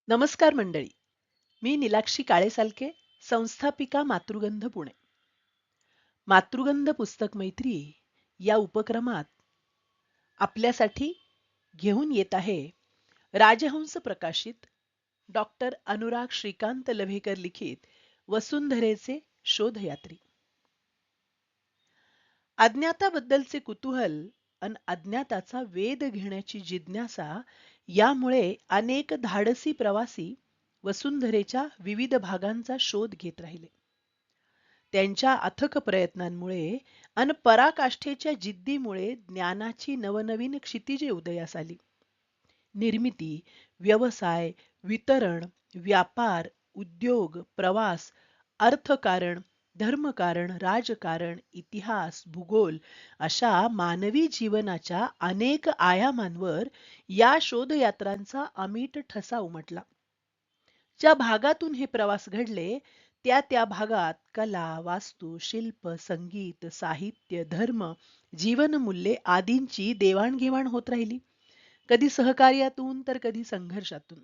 नमस्कार मंडळी. मी नीलाक्षी काळेसालके, संस्थापिका मातृगंध पुणे. मातृगंध पुस्तक मैत्री या उपक्रमात आपल्यासाठी घेऊन येत आहे राजहंस प्रकाशित डॉक्टर अनुराग श्रीकांत लव्हेकर लिखित वसुंधरेचे शोधयात्री. अज्ञाताबद्दलचे कुतूहल अन अज्ञाताचा वेध घेण्याची जिज्ञासा यामुळे अनेक धाडसी प्रवासी वसुंधरेच्या विविध भागांचा शोध घेत राहिले. त्यांच्या अथक प्रयत्नांमुळे अन पराकाष्ठेच्या जिद्दीमुळे ज्ञानाची नवनवीन क्षितिजे उदयास आली. निर्मिती, व्यवसाय, वितरण, व्यापार, उद्योग, प्रवास, अर्थकारण, धर्मकारण, राजकारण, इतिहास, भूगोल अशा मानवी जीवनाच्या अनेक आयामांवर या शोधयात्रांचा अमीट ठसा उमटला. ज्या भागातून हे प्रवास घडले त्या त्या भागात कला, वास्तू, शिल्प, संगीत, साहित्य, धर्म, जीवनमूल्ये आदींची देवाणघेवाण होत राहिली. कधी सहकार्यातून तर कधी संघर्षातून.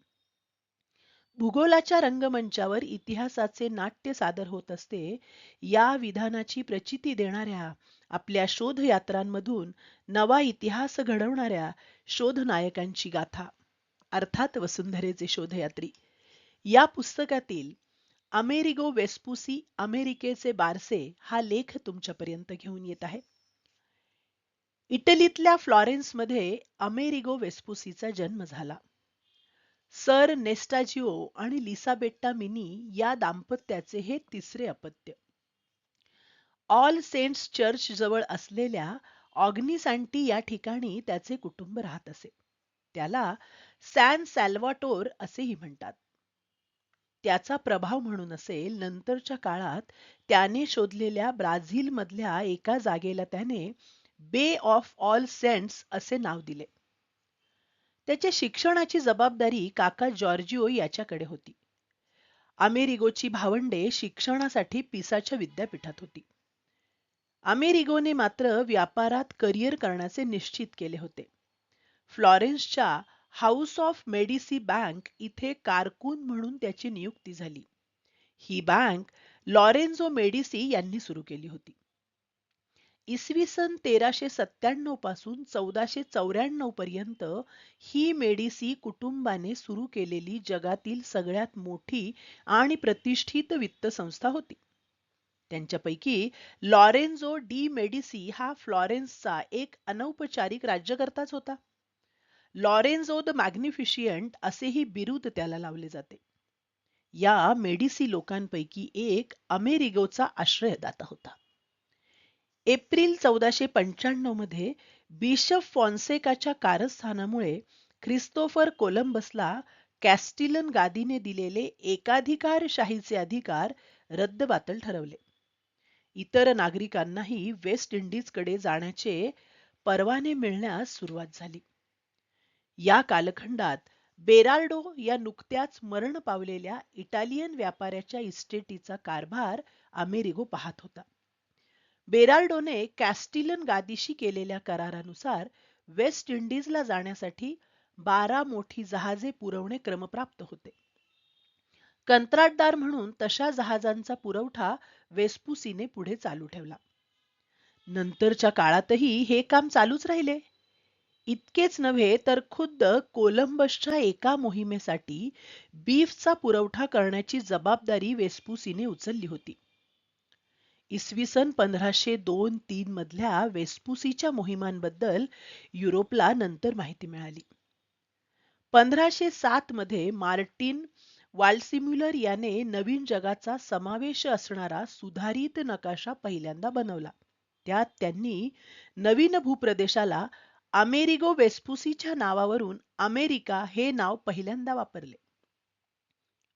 भूगोलाच्या रंगमंचावर इतिहासाचे नाट्य सादर होत असते. या विधानाची प्रचिती देणाऱ्या आपल्या शोधयात्रांमधून नवा इतिहास घडवणाऱ्या शोधनायकांची गाथा, अर्थात वसुंधरेचे शोधयात्री. या पुस्तकातील अमेरिगो वेस्पुसी अमेरिकेचे बारसे हा लेख तुमच्यापर्यंत घेऊन येत आहे. इटलीतल्या फ्लॉरेन्समध्ये अमेरिगो वेस्पुसीचा जन्म झाला. सर नेस्टाजिओ आणि लिसाबेट्टा मिनी या दाम्पत्याचे हे तिसरे अपत्य. ऑल सेंट्स चर्च जवळ असलेल्या ऑग्निसॅन्टी या ठिकाणी त्याचे कुटुंब राहत असे. त्याला सॅन सॅल्वाटोर असेही म्हणतात. त्याचा प्रभाव म्हणून असेल, नंतरच्या काळात त्याने शोधलेल्या ब्राझील मधल्या एका जागेला त्याने बे ऑफ ऑल सेंट्स असे नाव दिले. त्याच्या शिक्षणाची जबाबदारी काका जॉर्जिओ याच्याकडे होती. अमेरिगोची भावंडे शिक्षणासाठी पिसाच्या विद्यापीठात होती. अमेरिगोने मात्र व्यापारात करिअर करण्याचे निश्चित केले होते. फ्लॉरेन्सच्या हाऊस ऑफ मेडिसी बँक इथे कारकून म्हणून त्याची नियुक्ती झाली. ही बँक लॉरेन्झो मेडिसी यांनी सुरू केली होती. इसवी सन 1397 पासून 1494 पर्यंत ही मेडिसी कुटुंबाने सुरू केलेली जगातील सगळ्यात मोठी आणि प्रतिष्ठित वित्त संस्था होती. त्यांच्यापैकी लॉरेन्झो डी मेडिसी हा फ्लॉरेन्सचा एक अनौपचारिक राज्यकर्ताच होता. लॉरेन्झो द मॅग्निफिशियंट असेही बिरुद त्याला लावले जाते. या मेडिसी लोकांपैकी एक अमेरिगोचा आश्रयदाता होता. एप्रिल 1495 मध्ये बिशप फॉन्सेकाच्या कारस्थानामुळे ख्रिस्तोफर कोलंबसला कॅस्टिलन गादीने दिलेले एकाधिकारशाहीचे अधिकार रद्दबातल ठरवले. इतर नागरिकांनाही वेस्ट इंडिजकडे जाण्याचे परवाने मिळण्यास सुरुवात झाली. या कालखंडात बेराल्डो या नुकत्याच मरण पावलेल्या इटालियन व्यापाऱ्याच्या इस्टेटीचा कारभार अमेरिगो पाहत होता. बेराल्डोने कॅस्टिलन गादीशी केलेल्या करारानुसार वेस्ट इंडिजला जाण्यासाठी 12 मोठी जहाजे पुरवणे क्रमप्राप्त होते. कंत्राटदार म्हणून तशा जहाजांचा पुरवठा वेस्पुसीने पुढे चालू ठेवला. नंतरच्या काळातही हे काम चालूच राहिले. इतकेच नव्हे तर खुद्द कोलंबसच्या एका मोहिमेसाठी बीफचा पुरवठा करण्याची जबाबदारी वेस्पुसीने उचलली होती. इसवी सन 1502-3 मधल्या वेस्पुसीच्या मोहिमांबद्दल युरोपला नंतर माहिती मिळाली. 1507 मध्ये मार्टिन वाल्सिम्युलर याने नवीन जगाचा समावेश असणारा सुधारित नकाशा पहिल्यांदा बनवला. त्यात त्यांनी नवीन भूप्रदेशाला अमेरिगो वेस्पुसीच्या नावावरून अमेरिका हे नाव पहिल्यांदा वापरले.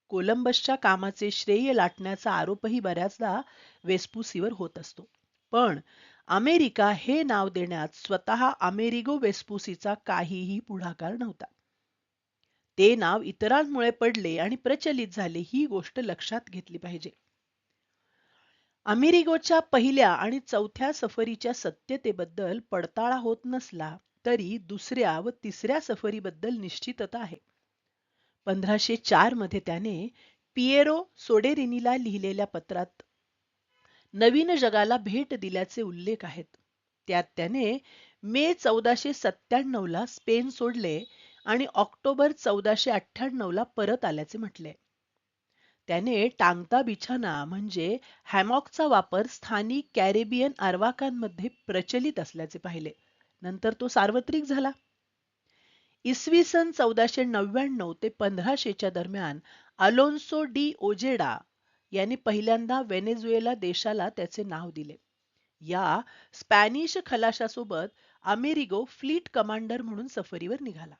कोलंबसच्या कामाचे श्रेय लाटण्याचा आरोपही बऱ्याचदा वेस्पुसीवर होत असतो. पण अमेरिका हे नाव देण्यात स्वतः अमेरिगो वेस्पुसीचा काहीही पुढाकार नव्हता. ते नाव इतरांमुळे पडले आणि प्रचलित झाले ही गोष्ट लक्षात घेतली पाहिजे. अमेरिगोच्या पहिल्या आणि चौथ्या सफरीच्या सत्यतेबद्दल पडताळा होत नसला तरी दुसऱ्या व तिसऱ्या सफरीबद्दल निश्चितता आहे. 1504 मध्ये त्याने पिएरो सोडेरिनीला लिहिलेल्या पत्रात नवीन जगाला भेट दिल्याचे उल्लेख आहेत. त्यात त्याने मे 1497 ला स्पेन सोडले आणि ऑक्टोबर 1498 ला परत आल्याचे म्हटले. त्याने टांगता बिछाना म्हणजे हॅमॉकचा वापर स्थानिक कॅरेबियन आर्वाकांमध्ये प्रचलित असल्याचे पाहिले. नंतर तो सार्वत्रिक झाला. इसवी सन 1499 ते 1500 दरम्यान अलोन्सो डी ओजेडा यांनी पहिल्यांदा व्हेनेझुएला देशाला त्याचे नाव दिले. या स्पॅनिश खलाशासोबत अमेरिगो फ्लीट कमांडर म्हणून सफरीवर निघाला.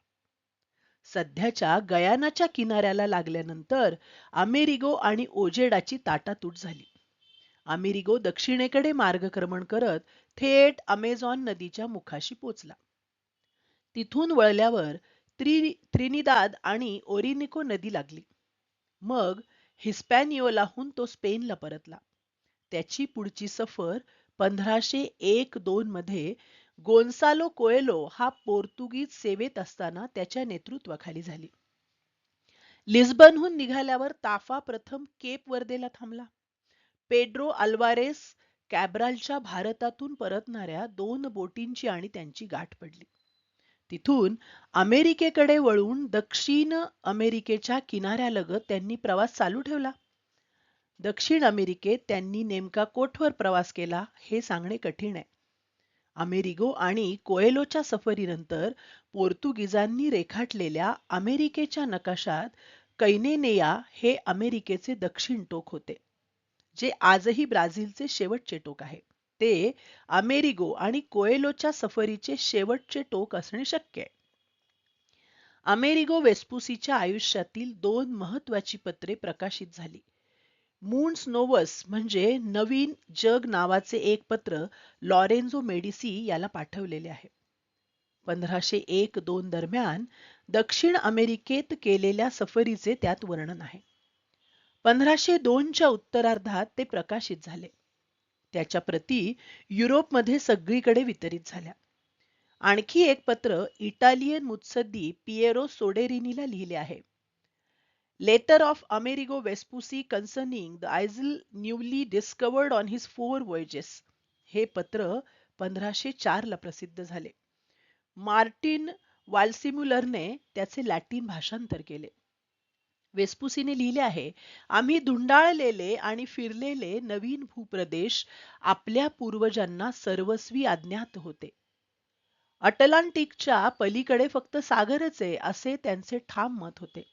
सध्याच्या गयानाच्या किनाऱ्याला लागल्यानंतर अमेरिगो आणि ओजेडाची ताटातूट झाली. अमेरिगो दक्षिणेकडे मार्गक्रमण करत थेट अमेझॉन नदीच्या मुखाशी पोचला. तिथून वळल्यावर त्रिनिदाद आणि ओरिनिको नदी लागली. मग हिस्पॅनियोलाहून तो स्पेनला परतला. त्याची पुढची सफर 1501-2 मध्ये गोन्सालो कोएलो हा पोर्तुगीज सेवेत असताना त्याच्या नेतृत्वाखाली झाली. लिस्बनहून निघाल्यावर ताफा प्रथम केप वर्देला थांबला. पेड्रो अल्वारेस कॅब्रालच्या भारतातून परतणाऱ्या 2 बोटींची आणि त्यांची गाठ पडली. तिथून अमेरिकेकडे वळून दक्षिण अमेरिकेच्या किनाऱ्यालगत त्यांनी प्रवास चालू ठेवला. दक्षिण अमेरिकेत त्यांनी नेमका कोठवर प्रवास केला हे सांगणे कठीण आहे. अमेरिगो आणि कोएलोच्या सफरीनंतर पोर्तुगीजांनी रेखाटलेल्या अमेरिकेच्या नकाशात कैनेनेया हे अमेरिकेचे दक्षिण टोक होते, जे आजही ब्राझीलचे शेवटचे टोक आहे. ते अमेरिगो आणि कोएलोच्या सफरीचे शेवटचे टोक असणे शक्य आहे. अमेरिगो वेस्पुसीच्या आयुष्यातील 2 महत्वाची पत्रे प्रकाशित झाली. मून्स नोवस म्हणजे नवीन जग नावाचे एक पत्र लॉरेन्झो मेडिसी याला पाठवलेले आहे. 1501-2 दरम्यान दक्षिण अमेरिकेत केलेल्या सफरीचे त्यात वर्णन आहे. 1502च्या उत्तरार्धात ते प्रकाशित झाले. त्याच्या प्रती युरोपमध्ये सगळीकडे वितरित झाल्या. आणखी एक पत्र इटालियन मुत्सद्दी पिएरो सोडेरिनीला लिहिले आहे. Letter of Amerigo Vespucci concerning the isles newly discovered on his 4 voyages. हे पत्र 1504 ला प्रसिद्ध झाले. मार्टिन वाल्सिम्युलरने त्याचे लॅटिन भाषांतर केले. वेस्पुसीने लिहिले आहे, आम्ही धुंडाळलेले आणि फिरलेले नवीन भूप्रदेश आपल्या पूर्वजांना सर्वस्वी अज्ञात होते. अटलांटिकच्या पलीकडे फक्त सागरच आहे असे त्यांचे ठाम मत होते.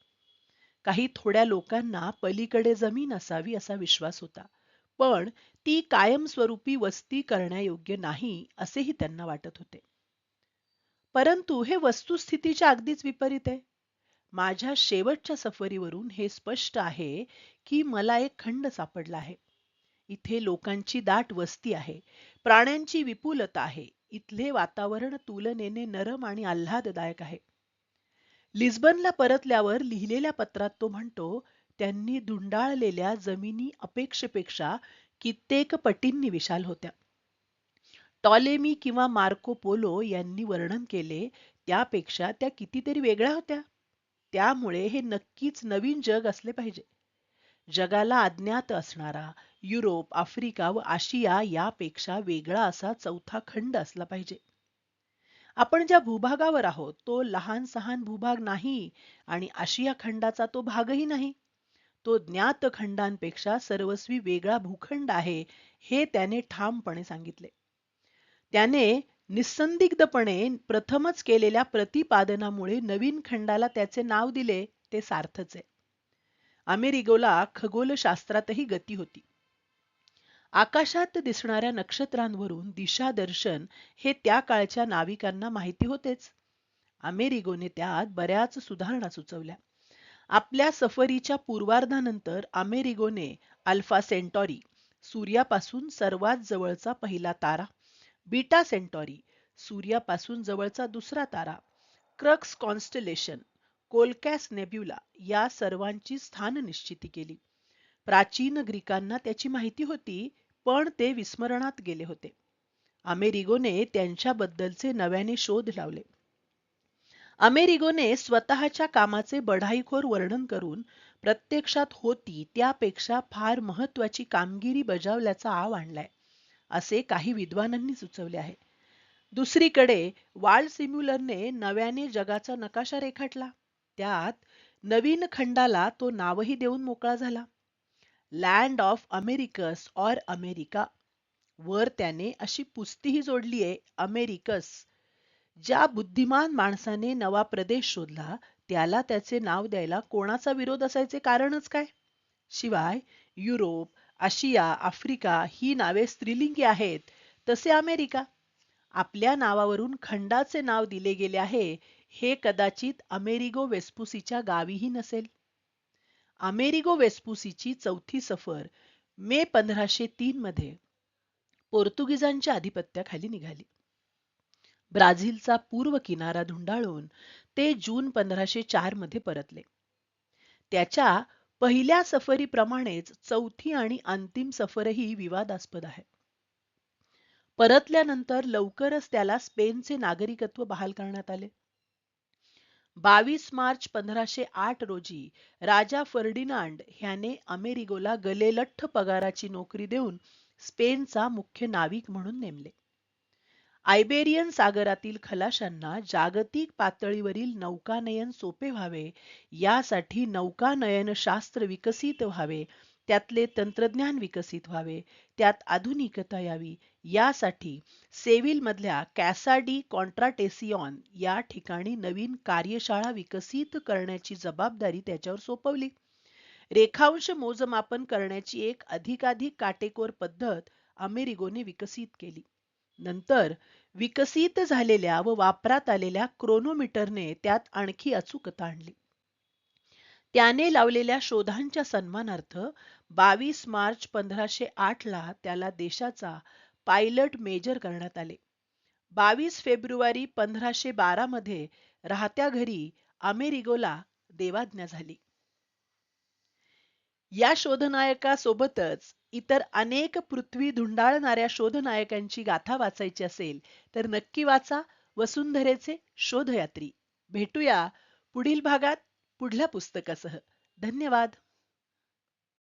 काही थोड्या लोकांना पलीकडे जमीन असावी असा विश्वास होता, पण ती कायमस्वरूपी वस्ती करण्यायोग्य नाही असेही त्यांना वाटत होते. परंतु हे वस्तुस्थितीच्या अगदीच विपरीत आहे. माझ्या शेवटच्या सफरीवरून हे स्पष्ट आहे की मला एक खंड सापडला आहे. इथे लोकांची दाट वस्ती आहे, प्राण्यांची विपुलता आहे. इथले वातावरण तुलनेने नरम आणि आल्हाददायक आहे. लिस्बनला परतल्यावर लिहिलेल्या पत्रात तो म्हणतो, त्यांनी धुंडाळलेल्या जमिनी अपेक्षेपेक्षा कित्येक पटींनी विशाल होत्या. टॉलेमी किंवा मार्को पोलो यांनी वर्णन केले त्यापेक्षा त्या कितीतरी वेगळ्या होत्या. त्यामुळे हे नक्कीच नवीन जग असले पाहिजे. जगाला अज्ञात असणारा युरोप, आफ्रिका व आशिया यापेक्षा वेगळा असा चौथा खंड असला पाहिजे. आपण ज्या भूभागावर आहोत तो लहान सहान भूभाग नाही आणि आशिया खंडाचा तो भागही नाही. तो ज्ञात खंडांपेक्षा सर्वस्वी वेगळा भूखंड आहे हे त्याने ठामपणे सांगितले. त्याने निस्संदिग्धपणे प्रथमच केलेल्या प्रतिपादनामुळे नवीन खंडाला त्याचे नाव दिले ते सार्थच आहे. अमेरिगोला खगोलशास्त्रातही गती होती. आकाशात दिसणाऱ्या नक्षत्रांवरून दिशादर्शन हे त्या काळच्या नाविकांना माहिती होतेच. अमेरिगोने त्यात बऱ्याच सुधारणा सुचवल्या. आपल्या सफरीच्या पूर्वार्धानंतर अमेरिगोने अल्फा सेंटॉरी, सूर्यापासून सर्वात जवळचा पहिला तारा, बीटा सेंटॉरी, सूर्यापासून जवळचा दुसरा तारा, क्रक्स कॉन्स्टलेशन, कोलकॅस नेब्युला या सर्वांची स्थान निश्चिती केली. प्राचीन ग्रीकांना त्याची माहिती होती, पण ते विस्मरणात गेले होते. अमेरिगोने त्यांच्याबद्दलचे नव्याने शोध लावले. अमेरिगोने स्वतःच्या कामाचे बढाईखोर वर्णन करून प्रत्यक्षात होती त्यापेक्षा फार महत्वाची कामगिरी बजावल्याचा आव आणलाय, असे काही विद्वानांनी सुचवले आहे. दुसरीकडे वाल्ड सिम्युलरने नव्याने जगाचा नकाशा रेखाटला. त्यात नवीन खंडाला तो नावही देऊन मोकळा झाला, लँड ऑफ अमेरिकस ऑर अमेरिका. वर त्याने अशी पुस्तीही जोडलीये, अमेरिकस. ज्या बुद्धिमान माणसाने नवा प्रदेश शोधला त्याला त्याचे नाव द्यायला कोणाचा विरोध असायचे कारणच काय? शिवाय युरोप, आशिया, आफ्रिका ही नावे स्त्रीलिंगी आहेत, तसे अमेरिका. आपल्या नावावरून खंडाचे नाव दिले गेले आहे, हे कदाचित अमेरिगो वेस्पुसीच्या गावीही नसेल. अमेरिगो वेस्पुसीची चौथी सफर मे 1503 मध्ये पोर्तुगीजांच्या अधिपत्याखाली निघाली. ब्राझीलचा पूर्व किनारा धुंडाळून ते जून 1504 मध्ये परतले. त्याच्या पहिल्या सफरीप्रमाणेच चौथी आणि अंतिम सफरही विवादास्पद आहे. परतल्यानंतर लवकरच त्याला स्पेनचे नागरिकत्व बहाल करण्यात आले. 22 मार्च 1508 रोजी राजा फर्डिनांड ह्याने अमेरिगोला गलेलठ्ठ पगाराची नोकरी देऊन स्पेनचा मुख्य नाविक म्हणून नेमले. आयबेरियन सागरातील खलाशांना जागतिक पातळीवरील नौकानयन सोपे व्हावे, यासाठी नौकानयनशास्त्र विकसित व्हावे, त्यातले तंत्रज्ञान विकसित व्हावे, त्यात आधुनिकता यावी, यासाठी सेविल मधल्या कॅसा डी कॉन्ट्राटेसियॉन या ठिकाणी नवीन कार्यशाळा विकसित करण्याची जबाबदारी त्याच्यावर सोपवली. रेखांश मोजमापन करण्याची एक अधिकाधिक काटेकोर पद्धत अमेरिगोने विकसित केली. नंतर विकसित झालेल्या व वापरात आलेल्या क्रोनोमीटरने त्यात आणखी अचूकता आणली. त्याने लावलेल्या शोधांच्या सन्मानार्थ 22 मार्च 1508 ला त्याला देशाचा पायलट मेजर करण्यात आले. 22 फेब्रुवारी 1512 मध्ये राहत्या घरी अमेरिगोला देवाज्ञा झाली. या शोधनायकासोबतच इतर अनेक पृथ्वी धुंडाळणाऱ्या शोधनायकांची गाथा वाचायची असेल तर नक्की वाचा वसुंधरेचे शोधयात्री. भेटूया पुढील भागात पुढल्या पुस्तकासह. धन्यवाद.